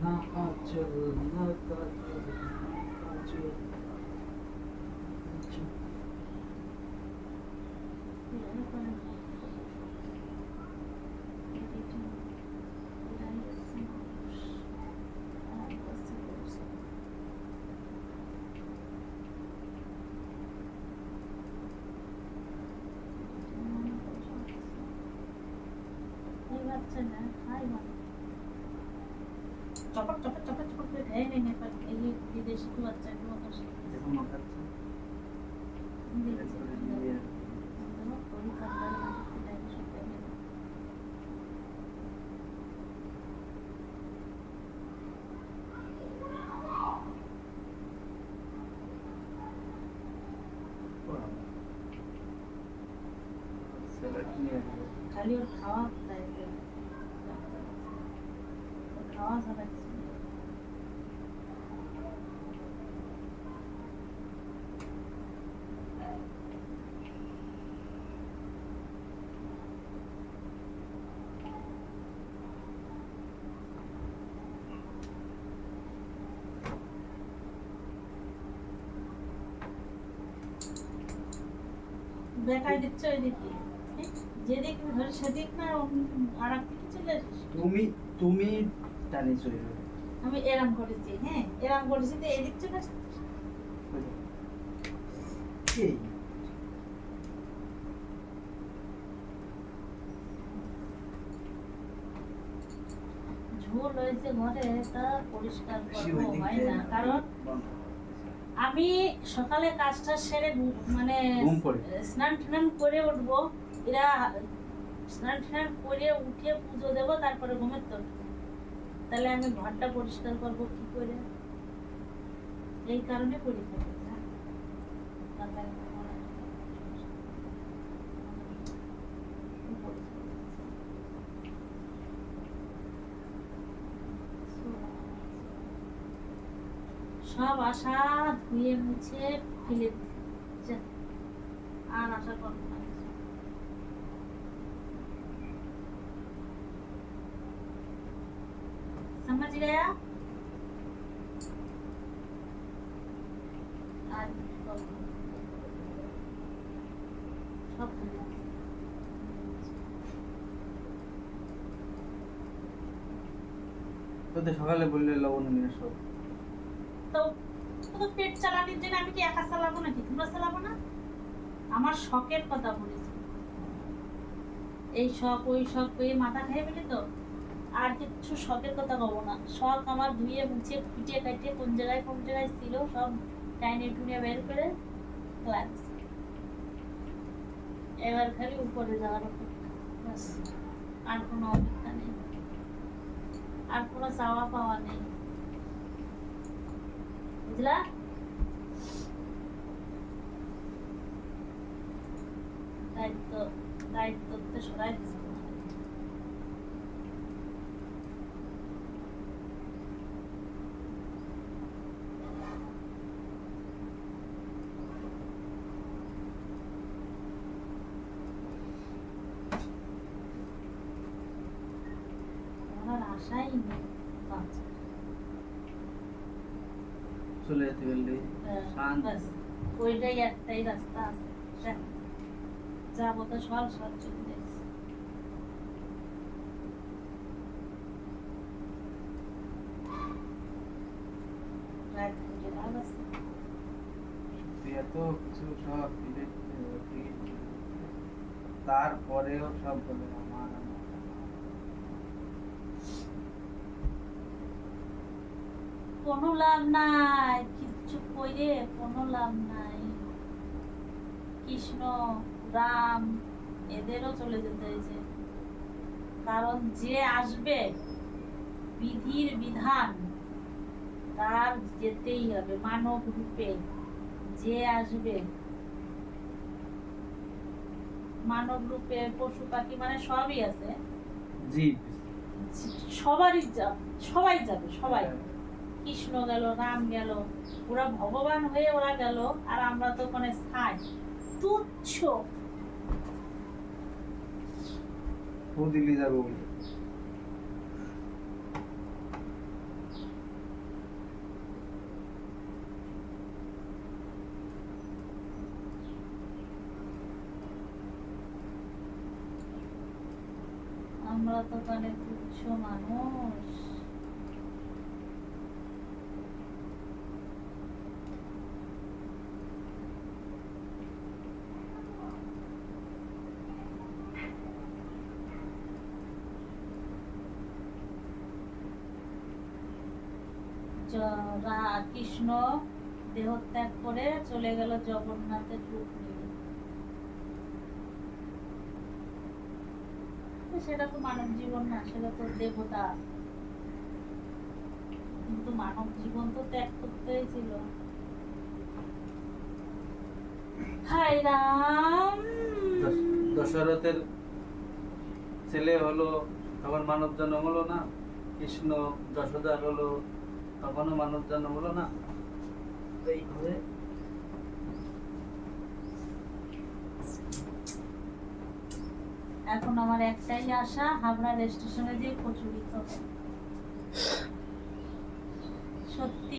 না আচল না কাজল না কাজল। আচ্ছা, বাচ্চা না খাই মানে চপট চপট চপট চপট করে দেয় নেই নেপাল এই বিদেশি বাচ্চা গুলো দেখো মাখাচ্ছে। এরপরে দিয়ে বাহ, স্যালাড নিয়ে আসবো। খালি ওর খাওয়া দায়িত্ব খাওয়া ছাড়া কিছু নেই। দেখাই দিচ্ছে ওই দিকে যেদিক ধরে সেদিক না আর এক দিকে চলে আসিস তুমি তুমি টানিস ওইভাবে। আমি এরাম করেছি হ্যাঁ এরাম করেছি তো এদিক চলে আসছিস এই ঝোল হয়েছে ঘরে তা পরিষ্কার বেশি করবো ওই দিক হয় দিয়ে না কারণ বন্ধ। আমি সকালে কাজটা সেরে মানে ঘুম পড়ে। স্নান টান করে উঠবো এরা স্নান টান করে উঠে পুজো দেবো তারপরে ঘুমের তো তাহলে আমি ঘরটা পরিষ্কার করবো কি করে এই কারণে করি থাকি সব আশা ধুয়ে মুছে ফেলে দিচ্ছে আর আশা করবো না समझ गया आज सब তোদের সকালে বললে লবণ নিয়ে এসো। তো তো পেট চালানোর জন্য আমি কি একা চালাবো নাকি তোমরা চালাবো না আমার শখের কথা বলেছি এই শখ ওই শখ ওই মাথা খেয়ে ফেলি তো আর কিছু শখের কথা কব না শখ আমার ধুয়ে মুছে পিটিয়ে কাটিয়ে কোন জায়গায় ছিল সব টাইনে টুনে বের করে লাগছে এবার খালি উপরে যাওয়ার অপেক্ষা ব্যাস আর কোনো অপেক্ষা নেই আর কোনো চাওয়া পাওয়া নেই বুঝলা দায়িত্ব দায়িত্ব তো সবাই দিচ্ছে আমার আশাই নেই বাচ্চা চলে যেতে বললে শান্ত। ব্যাস ওইটাই একটাই রাস্তা আছে যাবো তো সব সব চলে যাচ্ছে রাত করে রাত আছে তুই এত কিছু সব দিলে তারপরেও সব বলে আমার আমার। কোনো লাভ নাই কিচ্ছু কইরে কোনো লাভ নাই কৃষ্ণ রাম এদেরও চলে যেতে হয়েছে কারণ যে আসবে বিধির বিধান তার যেতেই হবে মানব রূপে যে আসবে মানব রূপে পশু পাখি মানে সবই আছে জীব সবাই যাবে সবাই কৃষ্ণ গেল রাম গেল ওরা ভগবান হয়ে ওরা গেল আর আমরা তো ওখানে ছাই তুচ্ছ ও দিল্লি যাবো বলে আমরা তো কানে তুচ্ছ মানুষ। কৃষ্ণ দেহত্যাগ করে চলে গেল জগন্নাথের রূপ নিয়ে। সেটা তো মানব জীবন না, সেটা তো দেবতা, কিন্তু মানব জীবন তো ত্যাগ করতে হয়েছিল। হায় রাম। দশরথের ছেলে হলো, তখন মানব জন্ম হলো না? কৃষ্ণ যশোদার হলো, তখনও মানব জন্ম হলো না? এইভাবে এখন আমার একটাই আশা, হাবড়া রেল স্টেশনে যে কচুরি খাবো। সত্যি